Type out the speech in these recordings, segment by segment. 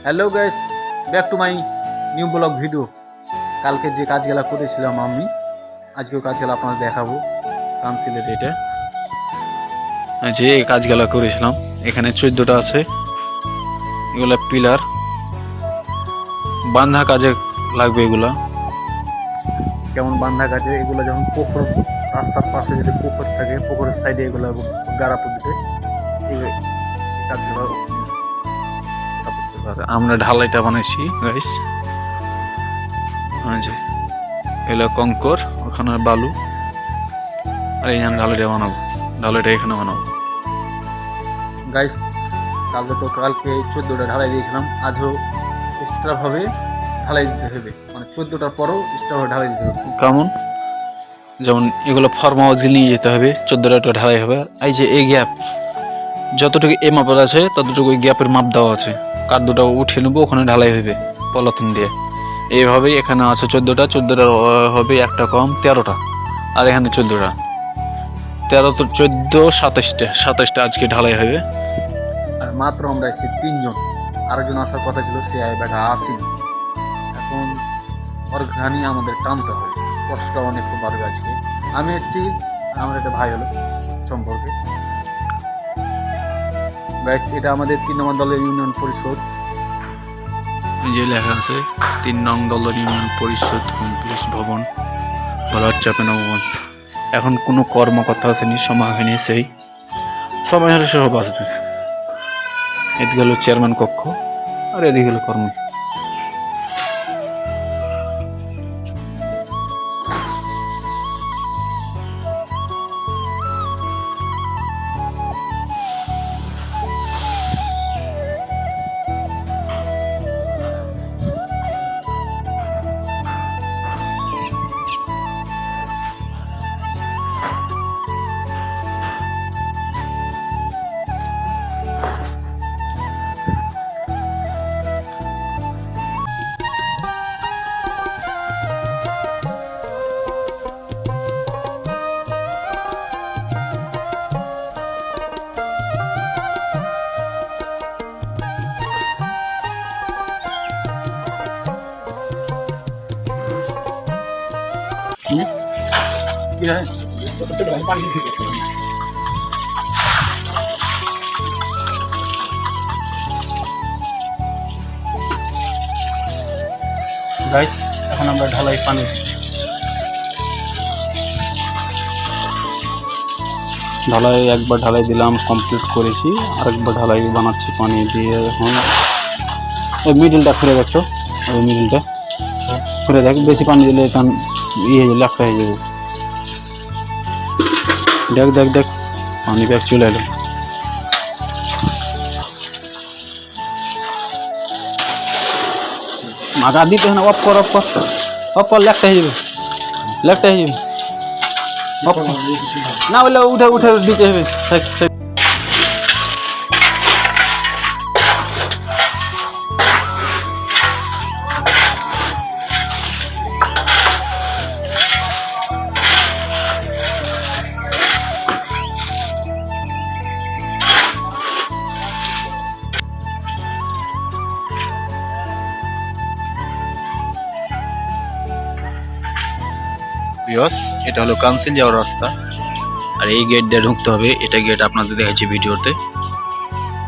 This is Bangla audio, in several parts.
Hello guys, back to my new blog video. কালকে যে কাজগুলো করেছিলাম আমি আজকেও কাজগুলো আপনাদের দেখাবো। কাউন্সিলের এটা যে এই কাজগুলো করেছিলাম, এখানে 14টা আছে। এগুলা পিলার বাঁধা কাজে লাগবে। এগুলা কেমন বাঁধা কাজে, এগুলো যখন পুকুর রাস্তার পাশে যদি পুকুর থাকে, পুকুরের সাইডে এগুলো গাড়া তুলতে এই কাজগুলো আমরা ঢালাইটা বানাইছি গাইস। এগুলো কঙ্কর, ওখানে বালু, আর এখানে ঢালাইটা বানাবো। ঢালাইটা এখানে বানাবো গাইস। কালকে 14টা ঢালাই দিয়েছিলাম, আজও এক্সট্রা ভাবে ঢালাই দিতে হবে, মানে 14টার পরও এক্সট্রা ভাবে ঢালাই দিতে হবে। কেমন, যেমন এগুলো ফর্মাওয়াজি নিয়ে যেতে হবে, 14টা ঢালাই হবে। এই যে এই গ্যাপ যতটুকু এ মাপের আছে ততটুকু গ্যাপের মাপ দেওয়া আছে। কাঠ দুটো উঠিয়ে নেবো, ওখানে ঢালাই হবে পলিথিন দিয়ে। এইভাবেই এখানে আছে 14টা হবে, একটা কম 13টা, আর এখানে 14টা, 13 তো 14 27টা আজকে ঢালাই হবে। আর মাত্র আমরা এসেছি 3 জন, আরেকজন আসার কথা ছিল, সে বেটা আসেনি। এখন অর্গানি আমাদের টানতে হয়, কষ্ট অনেক বাড়বে আজকে। আমি এসেছি, আমার একটা ভাই হলো সম্পর্কে গাইস। এটা আমাদের 3 নম্বর দলের ইউনিয়ন পরিষদ, যে লেখা আছে 3 নং দলের ইউনিয়ন পরিষদ কমপ্লেক্স ভবন, চাপে নবগঞ্জ। এখন কোনো কর্মকর্তা আসেনি, সময় হয়নি, সেই সময় হলে সব আসবে। এদিকে হলো চেয়ারম্যান কক্ষ, আর এদিকে হলো কর্মী। গাইস, এখন আমরা ঢালাই পানি ঢালাই একবার ঢালাই দিলাম, কমপ্লিট করেছি। আরেকবার ঢালাই বানাচ্ছি পানি দিয়ে। এখন ওই মিডিলটা খুলে দেখছো, ওই মিডিলটা খুলে দেখ, বেশি পানি দিলে তখন ইয়ে হয়ে যাবে, লেখা হয়ে যাবে। দেখ দেখ দেখ, পানি ব্যাগ চলে এলো। মাথা দিতে হয় না, অফ কর অফ কর অফ কর, লেখটা হয়ে যাবে, লেখটা হয়ে যাবে। না বললে উঠে উঠে দিতে হবে। এটা হলো কাউন্সিল যাওয়ার রাস্তা, আর এই গেট দিয়ে ঢুকতে হবে। এটা গেট আপনাদের দেখাচ্ছি ভিডিওতে।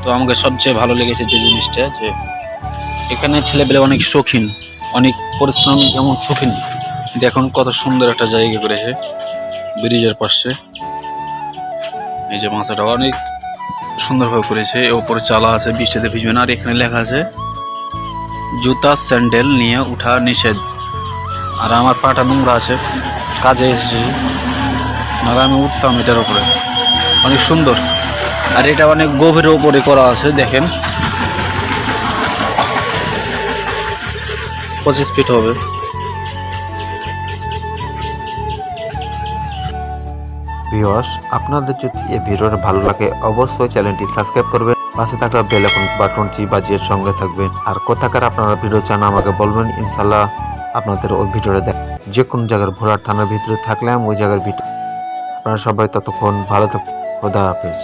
তো আমাকে সবচেয়ে ভালো লেগেছে যে জিনিসটা, যে এখানে ছেলেপেলে অনেক শৌখিন, অনেক পরিশ্রম, যেমন শৌখিন। দেখুন কত সুন্দর একটা জায়গা করেছে ব্রিজের পাশে। এই যে মাছটা অনেক সুন্দরভাবে করেছে, ওপরে চালা আছে, বৃষ্টিতে ভিজবে না। আর এখানে লেখা আছে জুতা স্যান্ডেল নিয়ে উঠা নিষেধ। আর আমার পাটা নোংরা আছে, কাজে এসেছি, আর আমি উঠতাম এটার উপরে। অনেক সুন্দর, আর এটা অনেক গভীরের উপরে করা আছে। দেখেন 25 ফিট হবে। ভিউয়ার্স, আপনাদের যদি এই ভিডিওটা ভালো লাগে অবশ্যই চ্যানেলটি সাবস্ক্রাইব করবেন, পাশে থাকা বেল আইকন বাটনটি বাজিয়ে সঙ্গে থাকবেন। আর কোথাকার আপনারা ভিডিও চান আমাকে বলবেন, ইনশাল্লাহ আপনাদের ওই ভিডিওটা দেখ। যে কোনো জায়গার ভোলার থানার ভিতরে থাকলে আমি ওই জায়গার ভিডিও। আপনারা সবাই ততক্ষণ ভালো থাকুন, খোদা হাফেজ।